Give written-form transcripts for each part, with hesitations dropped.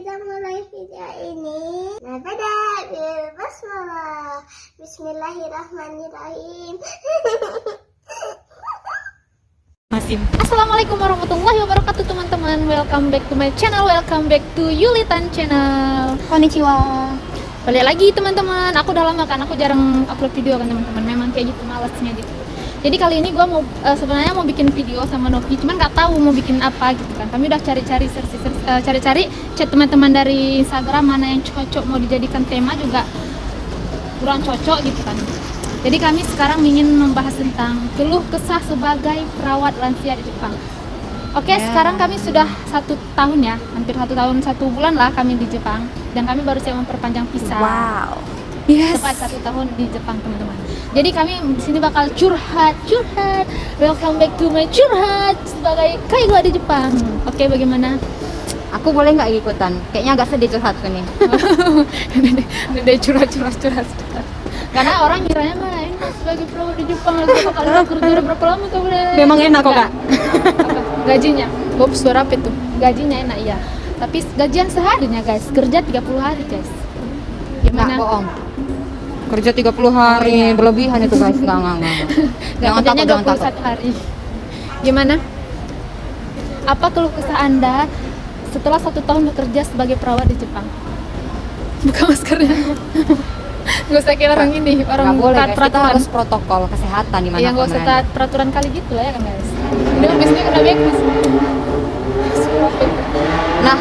kita mulai video ini. Nabada basmalah. Bismillahirrahmanirrahim. Assalamualaikum warahmatullahi wabarakatuh teman-teman. Welcome back to my channel. Welcome back to Yulitan channel. Konnichiwa. Balik lagi teman-teman. Aku udah lama kan, aku jarang upload video kan teman-teman. Memang kayak gitu, malasnya gitu. Jadi kali ini gue mau sebenarnya mau bikin video sama Novi, cuman nggak tahu mau bikin apa gitu kan. Kami udah cari-cari chat teman-teman dari Instagram mana yang cocok mau dijadikan tema, juga kurang cocok gitu kan. Jadi kami sekarang ingin membahas tentang keluh kesah sebagai perawat lansia di Jepang. Oke, sekarang kami sudah 1 tahun ya, hampir 1 tahun 1 bulan lah kami di Jepang, dan kami baru siap memperpanjang visa. Wow. Yes. Tepat 1 tahun di Jepang teman-teman. Jadi kami di sini bakal curhat. Welcome back to my curhat sebagai Kaiwa di Jepang. Oke, bagaimana? Aku boleh nggak ikutan? Kayaknya agak sedih curhatku nih. Udah curhat. Karena orang kiranya mah ini sebagai perawat di Jepang lagi bakal kerja berapa lama tuh udah. Memang enak kok Kak. Gajinya, gue suara apa tuh? Gajinya enak iya. Tapi gajian seharinya guys, kerja 30 hari guys. Gimana? Nggak bohong. Kerja 30 hari berlebihan itu guys. Enggak. Jangan kerjanya takut. 21 hari. Gimana? Apa keluh kesah Anda setelah 1 tahun bekerja sebagai perawat di Jepang? Buka maskernya. Gak usah kira orang ini, orang Nggak boleh taat guys. Kita peraturan. harus protokol kesehatan di mana Yang gak usah taat peraturan kali gitu lah ya kan guys. Udah habisnya kena bagus. Nah,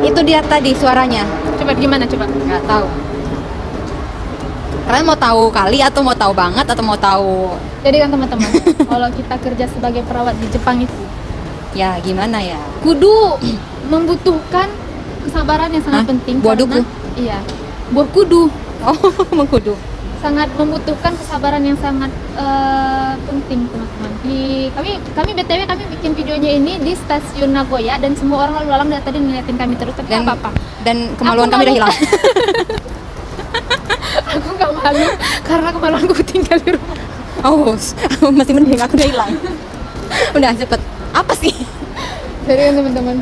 itu dia tadi suaranya. Coba gimana coba? Nggak tahu. Kalian mau tahu kali atau mau tahu banget atau mau tahu? Jadi kan teman-teman, kalau kita kerja sebagai perawat di Jepang itu Ya gimana ya? kudu membutuhkan kesabaran yang sangat penting. Buah karena- duku? Iya, buah kudu. Oh, mengkudu. Sangat membutuhkan kesabaran yang sangat penting teman-teman. Kami BTW kami bikin videonya ini di stasiun Nagoya, dan semua orang lalu lalang dari tadi ngeliatin kami terus, tapi Dan nggak apa-apa. Dan kemaluan Aku kami udah malu. hilang. Aku nggak malu karena kemaluanku tinggal di rumah. Oh, masih mending aku udah hilang. Udah cepet. Apa sih? Jadi kan teman-teman,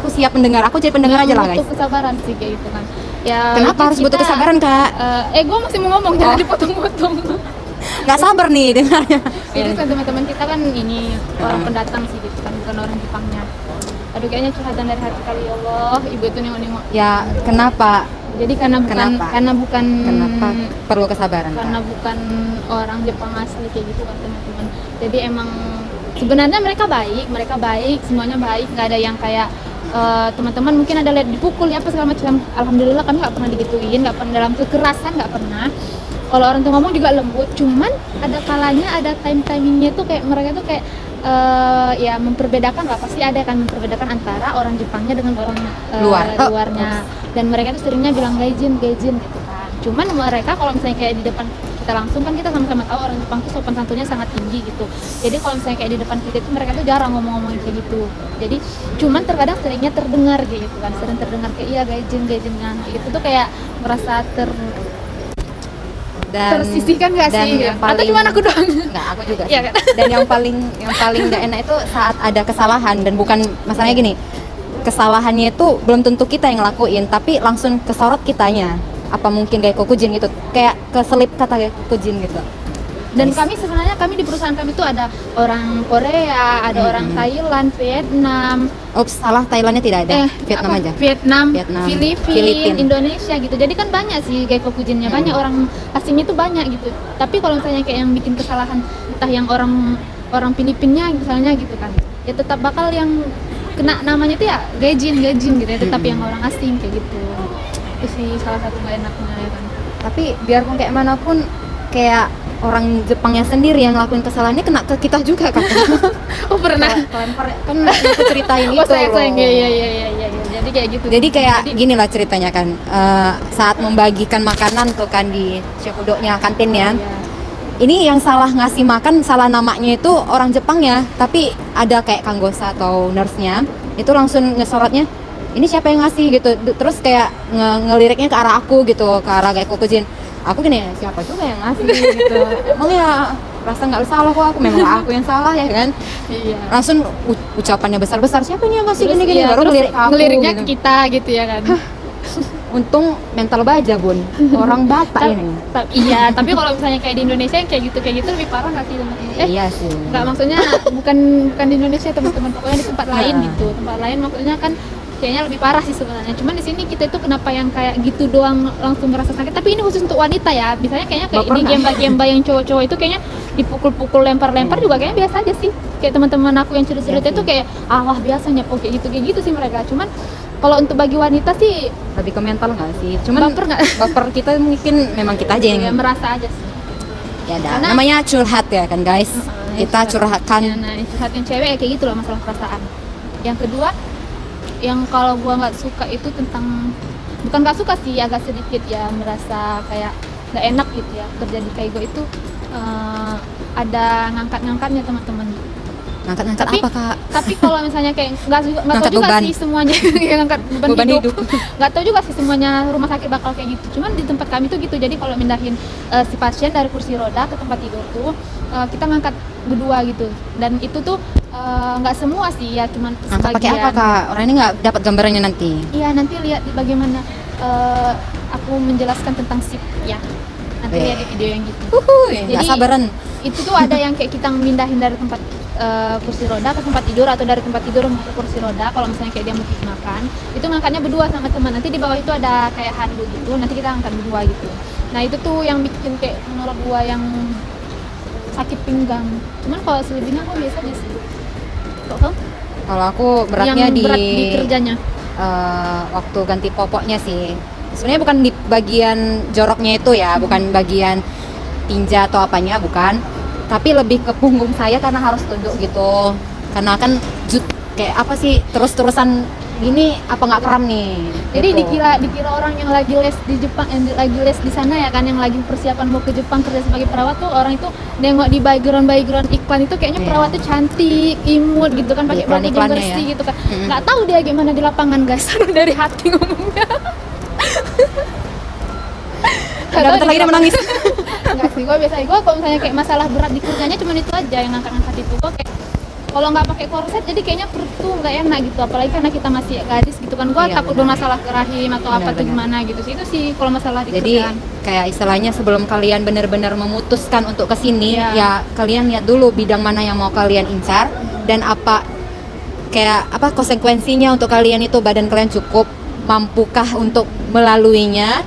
Aku siap mendengar. Aku jadi pendengar aja lah guys. butuh kesabaran sih kayak gitu kan. Ya, Kenapa harus butuh kesabaran Kak? Gue masih mau ngomong, jangan dipotong-potong. Nggak sabar nih dengarnya. Jadi kan teman-teman kita kan ini orang pendatang sih gitu kan, bukan orang Jepangnya. Aduh, kayaknya curhatan dari hati kali, ya Allah. Ibu itu nengok-nengok. Ya kenapa? Jadi karena bukan Kenapa perlu kesabaran karena Kak? bukan orang Jepang asli kayak gitu kan teman-teman. Jadi emang sebenarnya mereka baik, semuanya baik, nggak ada yang kayak teman-teman mungkin ada lihat dipukul apa segala macam. Alhamdulillah kami nggak pernah digituin, nggak pernah dalam kekerasan, nggak pernah. Kalau orang tuh ngomong juga lembut, cuman ada kalanya, ada timingnya tuh kayak mereka tuh kayak ya memperbedakan lah, pasti ada kan memperbedakan antara orang Jepangnya dengan orang luarnya. Dan mereka tuh seringnya bilang gaijin gitu kan. Cuman mereka kalau misalnya kayak di depan kita langsung kan, kita sama-sama tahu orang Jepang tuh sopan santunnya sangat tinggi gitu. Jadi kalau misalnya kayak di depan kita tuh mereka tuh jarang ngomong-ngomongin kayak gitu. Jadi cuman terkadang seringnya terdengar gitu kan, sering terdengar kayak iya gaijin kan. Itu tuh kayak merasa tersisihkan nggak sih? Yang paling, atau cuma aku doang? Nggak, aku juga. Iya kan? Dan yang paling nggak enak itu saat ada kesalahan, dan bukan masalahnya gini. Kesalahannya itu belum tentu kita yang ngelakuin, tapi langsung kesorot kitanya. Apa mungkin kayak kokujin gitu, kayak keselip kata kayak kokujin gitu. Dan kami sebenarnya di perusahaan kami tuh ada orang Korea, ada orang Thailand, Vietnam. Oops, salah, Thailandnya tidak ada. Vietnam aja. Vietnam, Filipina. Filipina, Indonesia gitu. Jadi kan banyak sih gaikokujinnya, banyak orang asingnya tuh banyak gitu. Tapi kalau misalnya kayak yang bikin kesalahan, entah yang orang Filipinnya misalnya gitu kan, ya tetap bakal yang kena namanya tuh ya gaijin gitu ya, tetap yang orang asing kayak gitu. Itu sih salah satu gak enaknya ya kan. Tapi biarpun kayak manapun, kayak orang Jepangnya sendiri yang ngelakuin kesalahannya kena ke kita juga kan. Oh pernah? Kelempar kan, aku ceritain itu Oh sayang loh. iya. Jadi kayak gitu. Jadi kayak gini lah ceritanya kan, saat membagikan makanan tuh kan di Syokudo-nya, kantinnya. Iya. Ini yang salah ngasih makan, salah namanya itu orang Jepangnya, tapi ada kayak kanggosa atau nurse-nya itu langsung ngesorotnya, ini siapa yang ngasih gitu. Terus kayak ngeliriknya ke arah aku gitu, ke arah kayak kokujin. Aku gini, siapa juga yang ngasih gitu. Emang ya rasa nggak salah kok, aku memang aku yang salah ya kan. Iya. Langsung ucapannya besar-besar, siapa nih yang ngasih Terus, gini-gini, iya, baru terus ngelirik aku ngeliriknya gitu. ke kita gitu ya kan. Untung mental baja bun, orang Batak ini. Iya, tapi kalau misalnya kayak di Indonesia yang kayak gitu lebih parah nggak sih teman-teman? Iya sih. Nggak, maksudnya bukan di Indonesia teman-teman, pokoknya di tempat lain gitu. Tempat lain maksudnya kan kayaknya lebih parah sih sebenarnya. Cuman di sini kita itu kenapa yang kayak gitu doang langsung merasa sakit? Tapi ini khusus untuk wanita ya. Misalnya kayaknya kayak Baper di gemba-gemba yang cowok-cowok itu kayaknya dipukul-pukul, lempar-lempar juga kayaknya biasa aja sih. Kayak teman-teman aku yang cerita-cerita itu kayak wah biasanya kok kayak gitu sih mereka. Cuman kalau untuk bagi wanita sih Lebih ke mental nggak sih? Cuman baper nggak? baper kita mungkin memang kita aja Ya, yang merasa aja sih. ya dah. Karena- Namanya curhat ya kan guys. Kita curhatkan. Ya, nah, curhatin cewek ya kayak gitu loh, masalah perasaan. Yang kedua, yang kalau gua nggak suka itu tentang, bukan nggak suka sih, agak sedikit ya merasa kayak nggak enak gitu ya kerja di Kaigo itu, ada ngangkat-ngangkatnya teman-teman. Ngangkat-ngangkat Tapi- apa kak? Tapi kalau misalnya kayak nggak Ngangkat tahu juga beban. sih semuanya yang ngangkat beban, Beban hidup. hidup. Nggak tahu juga sih semuanya rumah sakit bakal kayak gitu. Cuman di tempat kami tuh gitu. Jadi kalau mindahin si pasien dari kursi roda ke tempat tidur tuh kita ngangkat berdua gitu. Dan itu tuh nggak semua sih ya, cuman Ngangkat pakai apa kak? Orang ini nggak dapat gambarannya nanti. Iya, nanti lihat di bagaimana aku menjelaskan tentang sip ya. Nanti lihat di video yang gitu. Nggak Jadi- sabaran. Itu tuh ada yang kayak kita mindahin dari tempat kursi roda ke tempat tidur, atau dari tempat tidur ke kursi roda. Kalau misalnya kayak dia mau makan, itu ngangkatnya berdua sama teman. Nanti di bawah itu ada kayak handuk gitu, nanti kita angkat berdua gitu. Nah itu tuh yang bikin kayak menurut gua yang sakit pinggang. Cuman kalau selebihnya aku biasa aja sih. Kok kamu? Kalau aku beratnya yang berat di kerjanya. waktu ganti popoknya sih. Sebenarnya bukan di bagian joroknya itu ya, bukan bagian tinja atau apanya, bukan. Tapi lebih ke punggung saya karena harus tunduk gitu. Karena kan kayak apa sih terus-terusan gini, apa nggak kram nih? Jadi gitu. dikira orang yang lagi les di Jepang, yang lagi les di sana ya kan, yang lagi persiapan mau ke Jepang kerja sebagai perawat tuh, orang itu nengok di background iklan itu kayaknya Iya. perawat tuh cantik, imut gitu kan, pakai baju Iklan-iklannya bersih ya. gitu kan. Mm-mm. Nggak tahu dia gimana di lapangan guys, dari hati ngomongnya. Udah bentar lagi dia menangis. Enggak sih, gue biasa kalau misalnya kayak masalah berat di kerjanya cuman itu aja yang ngangkat-ngangkat itu. Gue kayak kalau nggak pakai korset jadi kayaknya perut tuh nggak enak gitu, apalagi karena kita masih gadis gitu kan. Gue Iya, takut benar. bermasalah ke rahim atau apa tuh Benar-benar. gimana gitu sih. Itu sih kalau masalah di Jadi kerjaan. kayak istilahnya sebelum kalian benar-benar memutuskan untuk kesini, Iya. ya kalian lihat dulu bidang mana yang mau kalian incar dan apa kayak apa konsekuensinya untuk kalian itu, badan kalian cukup mampukah untuk melaluinya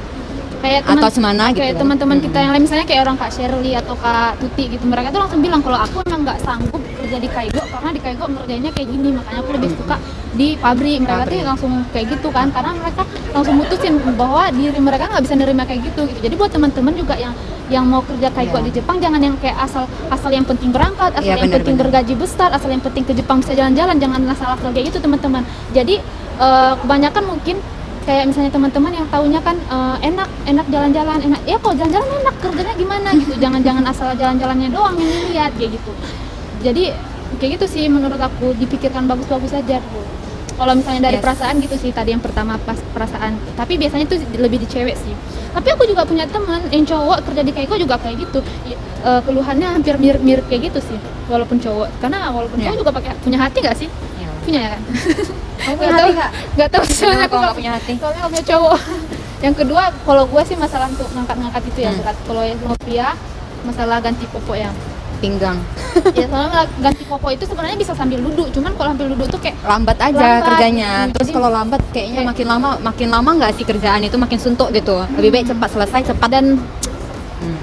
Kayak atau semana gitu. kayak teman-teman kita yang lain, misalnya kayak orang Kak Shirley atau Kak Tuti gitu, mereka tuh langsung bilang kalau aku emang nggak sanggup kerja di Kaigo karena di Kaigo ngerjainnya kayak gini, makanya aku lebih suka di pabrik. Mereka tuh Pabrik. langsung kayak gitu kan, karena mereka langsung mutusin bahwa diri mereka nggak bisa nerima kayak gitu. Jadi buat teman-teman juga yang mau kerja Kaigo Iya. di Jepang, jangan yang kayak asal yang penting berangkat, asal Iya, yang penting benar-benar. bergaji besar, asal yang penting ke Jepang bisa jalan-jalan, jangan asal kayak gitu teman-teman. Jadi kebanyakan mungkin kayak misalnya teman-teman yang taunya kan enak jalan-jalan, enak ya, kok jalan-jalan enak, kerjanya gimana gitu. Jangan asal jalan-jalannya doang yang dilihat kayak gitu. Jadi kayak gitu sih menurut aku, dipikirkan bagus-bagus aja tuh. Kalau misalnya dari Yes. perasaan gitu sih, tadi yang pertama pas perasaan, tapi biasanya tuh lebih di cewek sih. Tapi aku juga punya teman yang cowok kerja di Kaigo juga kayak gitu. Keluhannya hampir mirip-mirip kayak gitu sih, walaupun cowok. Karena walaupun Iya. cowok juga punya hati gak sih? Iya. Punya ya kan? Kamu Nggak tahu, nggak tahu soalnya Kenapa aku nggak punya hati? soalnya nggak punya cowok. Yang kedua, kalau gue sih masalah untuk ngangkat-ngangkat itu ya berat. Kalau yang Novia, masalah ganti popok ya. Pinggang. Ya soalnya ganti popok itu sebenarnya bisa sambil duduk, cuman kalau sambil duduk tuh kayak Lambat aja Lambat. kerjanya. Terus Jadi- kalau lambat kayaknya Kayak- makin lama nggak sih kerjaan itu makin suntuk gitu. Lebih baik cepat selesai, cepat.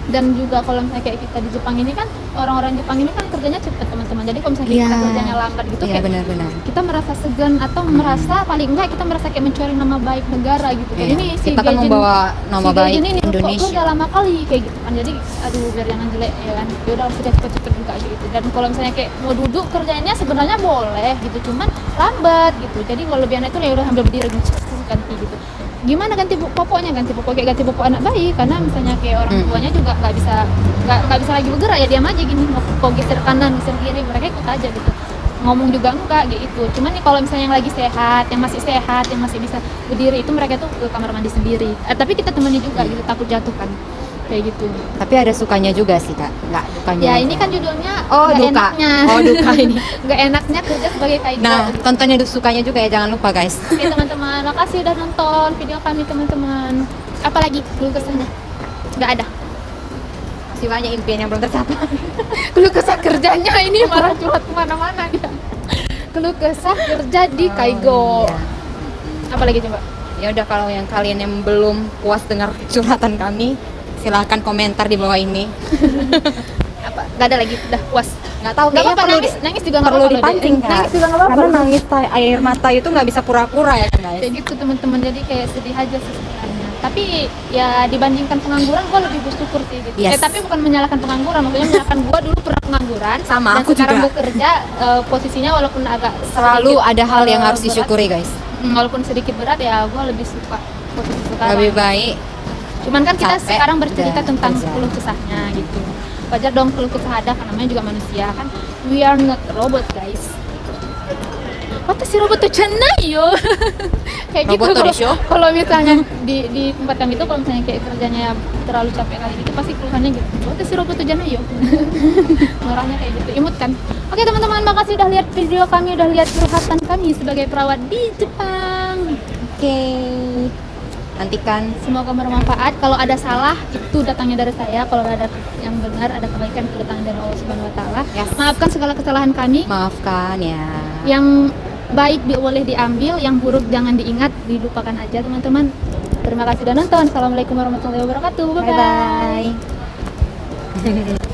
dan juga kalau misalnya kayak kita di Jepang ini kan, orang-orang Jepang ini kan kerjanya cepet teman-teman. Jadi kalau misalnya kita Iya. kerjanya lambat gitu, Iya kayak benar-benar. kita merasa segan atau merasa paling enggak kita merasa kayak mencuri nama baik negara gitu kan. Iya. Ini si Kita kan Gaijin- membawa nama si baik Gaijin ini kok Indonesia. udah lama kali kayak gitu kan. Jadi aduh biar jangan jelek ya kan. Ya udah harus cepet-cepet juga gitu. Dan kalau misalnya kayak mau duduk kerjanya sebenarnya boleh gitu, cuman lambat gitu. Jadi kalau lebih enak itu ya udah ambil berdiri ganti gitu. Gimana ganti popoknya? Ganti popok kayak ganti popok anak bayi, karena misalnya kayak orang tuanya juga nggak bisa lagi bergerak, ya diam aja gini, mau geser kanan geser kiri mereka ikut aja gitu, ngomong juga enggak gitu. Cuman nih kalau misalnya yang lagi sehat, yang masih bisa berdiri, itu mereka tuh ke kamar mandi sendiri. Tapi kita temani juga gitu, takut jatuh kan. kayak gitu. Tapi ada sukanya juga sih kak, nggak dukanya Ya aja. ini kan judulnya Oh, nggak duka. enaknya. Oh, duka ini. Nggak enaknya kerja sebagai kaigo. Nah, tontonnya sukanya juga ya, jangan lupa guys. Oke teman-teman, makasih udah nonton video kami teman-teman. Apalagi keluh kesahnya? Nggak ada. Masih banyak impian yang belum tercapai. Keluh kesah kerjanya ini malah curhat kemana-mana dia. Keluh kesah kerja di Kaigo. Iya. Apalagi coba? Ya udah, kalau yang kalian yang belum puas dengar curhatan kami, silahkan komentar di bawah ini. Apa? Nggak ada lagi, udah puas. Nggak tahu, Nggak kayaknya apa-apa, perlu nangis juga nggak perlu apa-apa loh, dipancing Dek. Kak. Nangis juga nggak apa-apa. Karena nangis air mata itu nggak bisa pura-pura ya kan guys. Kayak gitu teman-teman, jadi kayak sedih aja sih sebenarnya. Tapi ya dibandingkan pengangguran, gue lebih bersyukur sih gitu. Yes. Tapi bukan menyalahkan pengangguran, maksudnya menyalahkan gue dulu pernah pengangguran. Sama, dan aku sekarang juga. bekerja, posisinya walaupun agak Selalu sedikit, ada hal yang harus berat, disyukuri guys. walaupun sedikit berat ya gue lebih suka posisi sekarang. Lebih baik. Cuman kan kita capek, sekarang bercerita udah tentang kerja. keluh kesahnya gitu. Wajar dong keluh kesah ada, karena namanya juga manusia kan. We are not robot guys. Watashi robot to janai yo. Kayak Robot gitu. to desho? Kalau misalnya di tempat yang itu, kalau misalnya kayak kerjanya terlalu capek kali gitu, pasti keluhannya gitu. Watashi robot to janai yo. Orangnya kayak gitu, imut kan. Oke teman-teman, makasih udah lihat video kami, udah lihat curhatan kami sebagai perawat di Jepang. Oke. Nantikan. Semoga bermanfaat. Kalau ada salah itu datangnya dari saya. Kalau ada yang benar, ada kebaikan itu datangnya dari Allah Subhanahu Wa Taala. Yes. Maafkan segala kesalahan kami. Maafkan ya. Yang baik boleh diambil, yang buruk jangan diingat, dilupakan aja teman-teman. Terima kasih sudah nonton. Assalamualaikum warahmatullahi wabarakatuh. Bye bye. Bye bye.